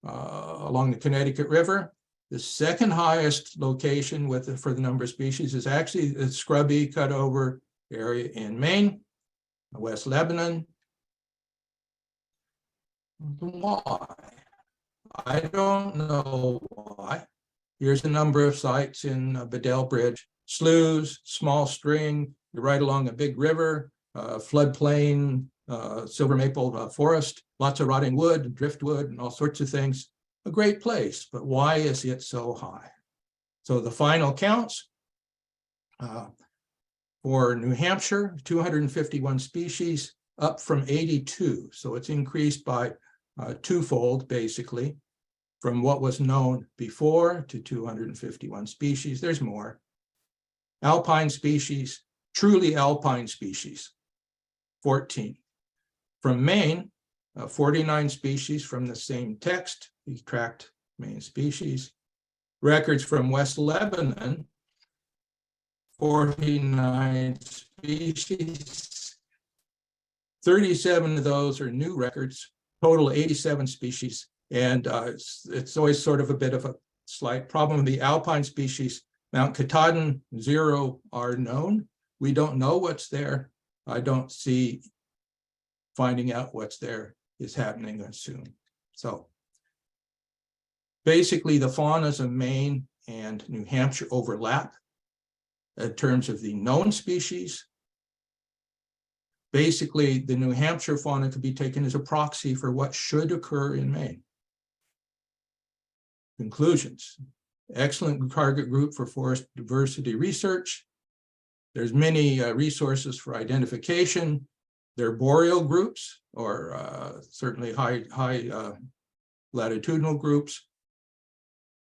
along the Connecticut River. The second highest location for the number of species is actually the scrubby cutover area in Maine, West Lebanon. Why? I don't know why. Here's a number of sites in Bedell Bridge. Sloughs, small string, you're right along a big river, floodplain, silver maple forest, lots of rotting wood, driftwood, and all sorts of things. A great place, but why is it so high? So the final counts for New Hampshire, 251 species, up from 82. So it's increased by twofold, basically, from what was known before to 251 species. There's more. Alpine species, truly alpine species, 14. From Maine, 49 species from the same text. He tracked Maine species. Records from West Lebanon, 49 species. 37 of those are new records, total 87 species. And it's always sort of a bit of a slight problem. The alpine species, Mount Katahdin, 0 are known. We don't know what's there. I don't see finding out what's there is happening soon. So basically the faunas of Maine and New Hampshire overlap in terms of the known species. Basically, the New Hampshire fauna could be taken as a proxy for what should occur in Maine. Conclusions. Excellent target group for forest diversity research. There's many resources for identification. They're boreal groups, or certainly high latitudinal groups.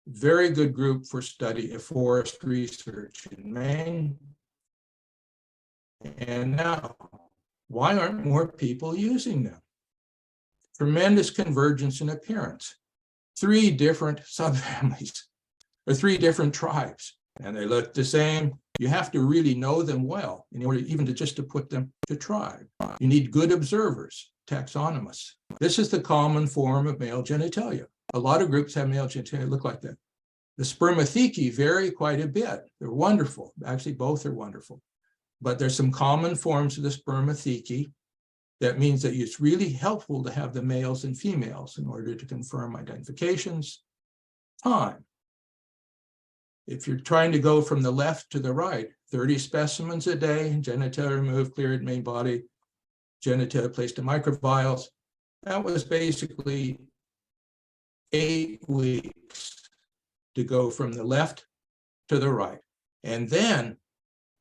Very good group for study of forest research in Maine. And now, why aren't more people using them? Tremendous convergence in appearance. 3 different subfamilies, or 3 different tribes, and they look the same. You have to really know them well in order even to put them to tribe. You need good observers, taxonomists. This is the common form of male genitalia. A lot of groups have male genitalia look like that. The spermathecae vary quite a bit. They're wonderful. Actually, both are wonderful. But there's some common forms of the spermathecae. That means that it's really helpful to have the males and females in order to confirm identifications. Time. If you're trying to go from the left to the right, 30 specimens a day, genitalia removed, cleared, main body, genitalia placed in microvials. That was basically 8 weeks to go from the left to the right. And then,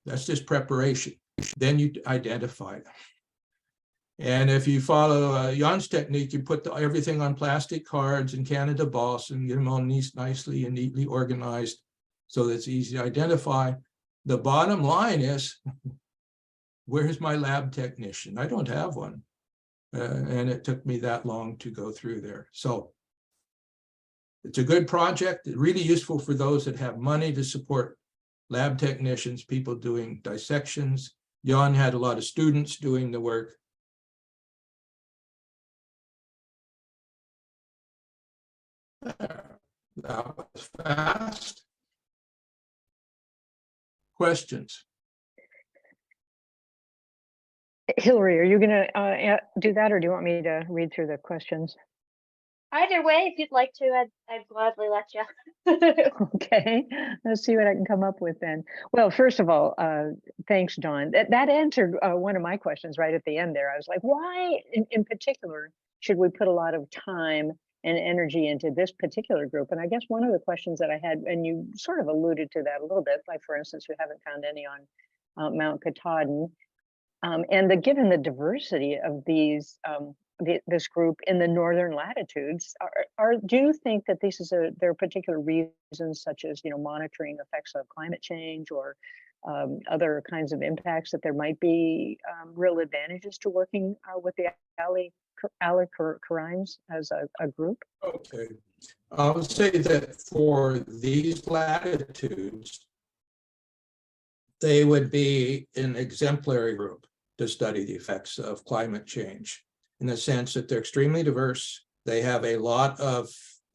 that's just preparation. Then you identify them. And if you follow Jan's technique, you put everything on plastic cards in Canada Boss and get them all nicely and neatly organized so that it's easy to identify. The bottom line is, where's my lab technician? I don't have one. And it took me that long to go through there. So it's a good project, really useful for those that have money to support lab technicians, people doing dissections. Jan had a lot of students doing the work. That was fast. Questions? Hillary, are you going to do that, or do you want me to read through the questions? Either way, if you'd like to, I'd gladly let you. Okay, let's see what I can come up with then. Well, first of all, thanks, Don. That answered one of my questions right at the end there. I was like, why in particular should we put a lot of time and energy into this particular group. And I guess one of the questions that I had, and you sort of alluded to that a little bit, like for instance, we haven't found any on Mount Katahdin. And given the diversity of these this group in the northern latitudes, do you think that there are particular reasons, such as monitoring effects of climate change or other kinds of impacts, that there might be real advantages to working with the Aleocharines as a group? Okay, I would say that for these latitudes, they would be an exemplary group to study the effects of climate change, in the sense that they're extremely diverse. They have have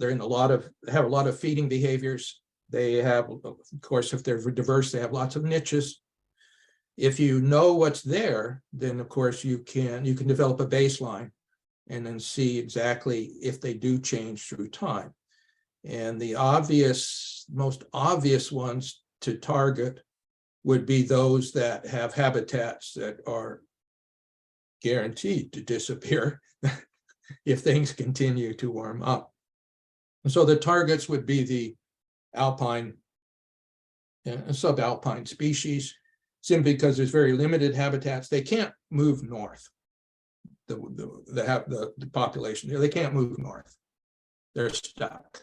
a lot of feeding behaviors. They have, of course, if they're diverse, they have lots of niches. If you know what's there, then of course you can develop a baseline and then see exactly if they do change through time. And the most obvious ones to target would be those that have habitats that are guaranteed to disappear if things continue to warm up. And so the targets would be the alpine and subalpine species, simply because there's very limited habitats. They can't move north. The population there, they can't move north. They're stuck.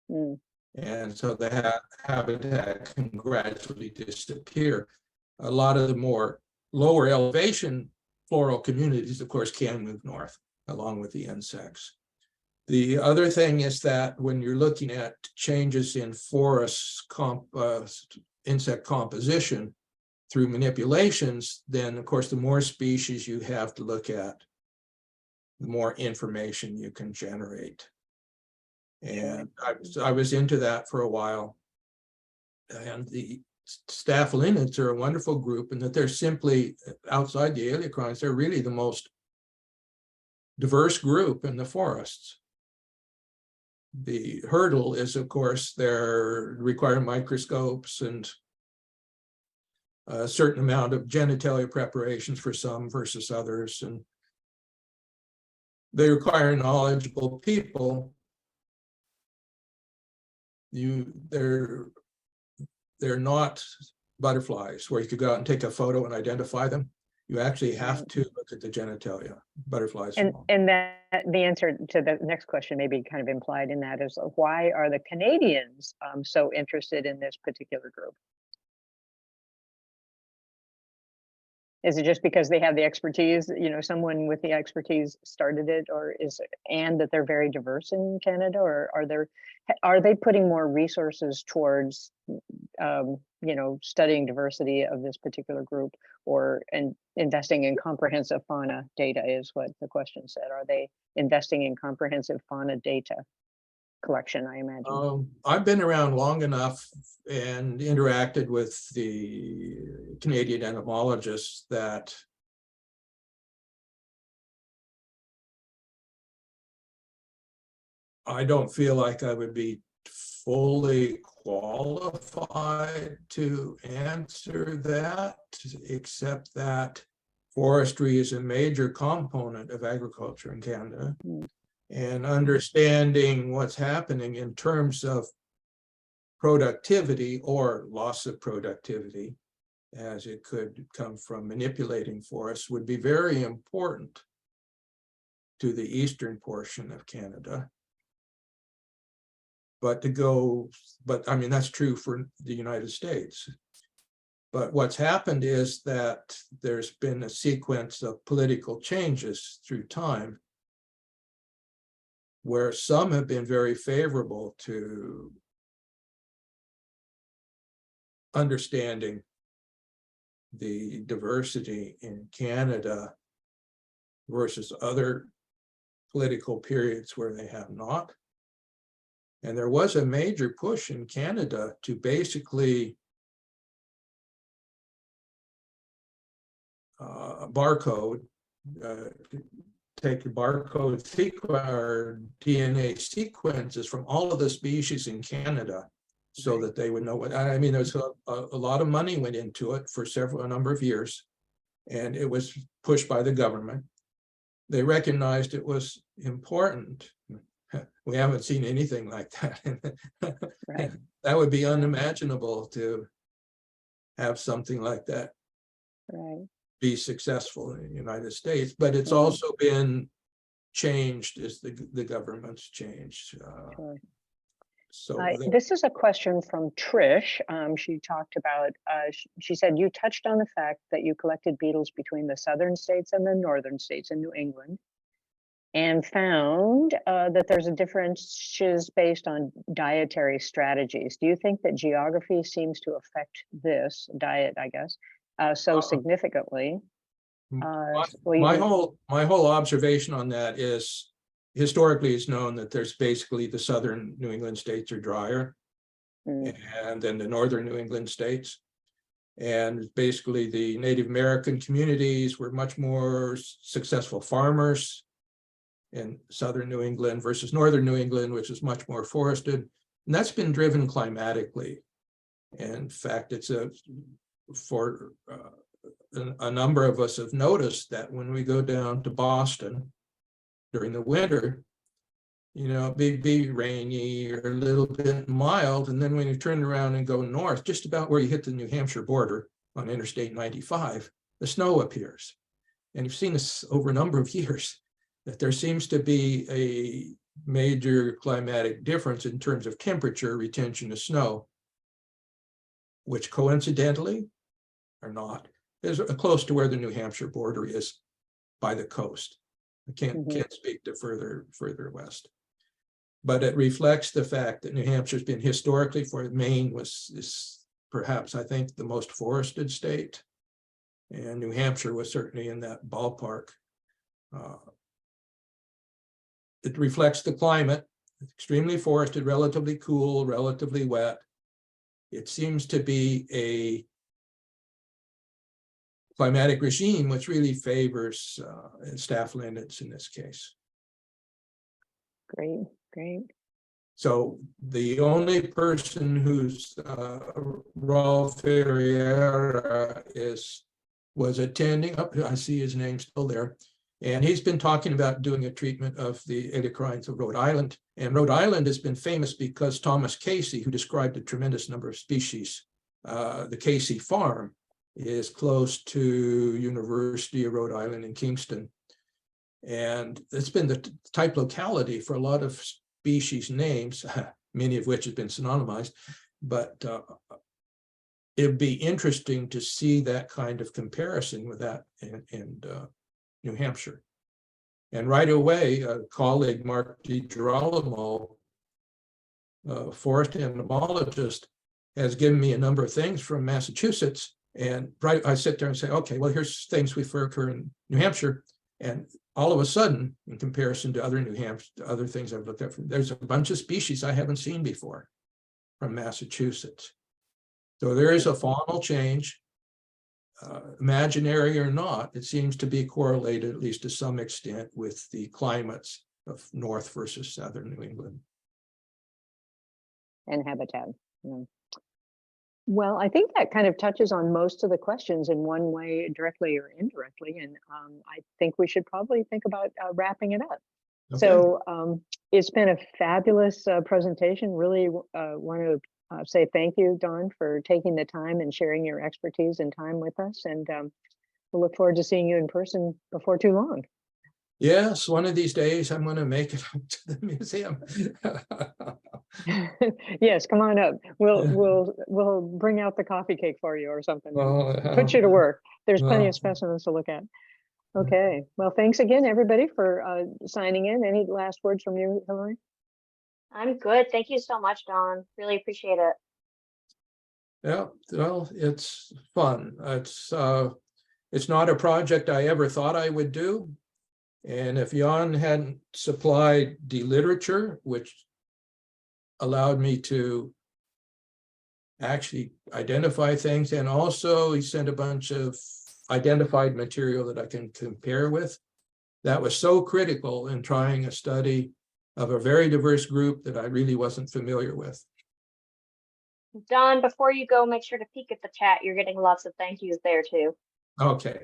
And so the habitat can gradually disappear. A lot of the more lower elevation floral communities, of course, can move north along with the insects. The other thing is that when you're looking at changes in forest insect composition through manipulations, then of course, the more species you have to look at, the more information you can generate. And I was into that for a while. And the Staphylinidae are a wonderful group in that they're simply, outside the Aleocharines, they're really the most diverse group in the forests. The hurdle is, of course, they're requiring microscopes and a certain amount of genitalia preparations for some versus others. And they require knowledgeable people. They're not butterflies where you could go out and take a photo and identify them. You actually have to look at the genitalia. Butterflies. And that the answer to the next question may be kind of implied in that is, why are the Canadians so interested in this particular group? Is it just because they have the expertise, someone with the expertise started it, or and that they're very diverse in Canada, or are they putting more resources towards, studying diversity of this particular group, and investing in comprehensive fauna data is what the question said. Are they investing in comprehensive fauna data collection, I imagine? I've been around long enough and interacted with the Canadian entomologists that I don't feel like I would be fully qualified to answer that, except that forestry is a major component of agriculture in Canada. And understanding what's happening in terms of productivity or loss of productivity, as it could come from manipulating forests, would be very important to the eastern portion of Canada. But I mean, that's true for the United States. But what's happened is that there's been a sequence of political changes through time, where some have been very favorable to understanding the diversity in Canada versus other political periods where they have not. And there was a major push in Canada to basically barcode, take the barcode or DNA sequences from all of the species in Canada, so that they would know what, I mean, there's a lot of money went into it for a number of years, and it was pushed by the government. They recognized it was important. we haven't seen anything like that. Right. That would be unimaginable to have something like that Right. be successful in the United States, but it's Mhm. also been changed as the government's changed. Sure. So This is a question from Trish. She talked about, she said, you touched on the fact that you collected beetles between the southern states and the northern states in New England, and found that there's a differences based on dietary strategies. Do you think that geography seems to affect this diet, I guess, so significantly? my whole observation on that is, historically it's known that there's basically the southern New England states are drier, and then the northern New England states. And basically the Native American communities were much more successful farmers in southern New England versus northern New England, which is much more forested. And that's been driven climatically. In fact, it's a number of us have noticed that when we go down to Boston during the winter, you know, it'd be rainy or a little bit mild. And then when you turn around and go north, just about where you hit the New Hampshire border on Interstate 95, the snow appears. And you've seen this over a number of years, that there seems to be a major climatic difference in terms of temperature retention of snow, which coincidentally or not, is close to where the New Hampshire border is by the coast. I can't speak to further west. But it reflects the fact that New Hampshire's been historically, for Maine is perhaps, I think, the most forested state. And New Hampshire was certainly in that ballpark. It reflects the climate, extremely forested, relatively cool, relatively wet. It seems to be a climatic regime which really favors Staphylinidae in this case. Great, great. So the only person who's Rove Beetles was attending, I see his name still there, and he's been talking about doing a treatment of the Aleocharines of Rhode Island. And Rhode Island has been famous because Thomas Casey, who described a tremendous number of species, the Casey farm is close to University of Rhode Island in Kingston. And it's been the type locality for a lot of species names, many of which have been synonymized, but it'd be interesting to see that kind of comparison with that in New Hampshire. And right away, a colleague, Mark DiGirolamo, forest entomologist, has given me a number of things from Massachusetts. And right, I sit there and say, okay, well, here's things we occur in New Hampshire. And all of a sudden, in comparison to other New Hampshire, other things I've looked at, there's a bunch of species I haven't seen before from Massachusetts. So there is a faunal change, imaginary or not. It seems to be correlated, at least to some extent, with the climates of North versus Southern New England. And habitat. Yeah. Well, I think that kind of touches on most of the questions in one way, directly or indirectly. And I think we should probably think about wrapping it up. Okay. So it's been a fabulous presentation. Really want to say thank you, Don, for taking the time and sharing your expertise and time with us. And we'll look forward to seeing you in person before too long. Yes, one of these days I'm going to make it up to the museum. Yes, come on up. We'll bring out the coffee cake for you or something. Put you to work. There's plenty of specimens to look at. Okay. Well, thanks again, everybody, for signing in. Any last words from you, Hillary? I'm good. Thank you so much, Don. Really appreciate it. Yeah, well, it's fun. It's not a project I ever thought I would do. And if Jan hadn't supplied the literature, which allowed me to actually identify things, and also he sent a bunch of identified material that I can compare with, that was so critical in trying a study of a very diverse group that I really wasn't familiar with. Don, before you go, make sure to peek at the chat. You're getting lots of thank yous there too. Okay.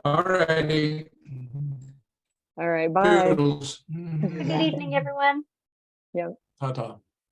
All righty. All right, bye. Toodles. Have a good evening, everyone. Ta-ta.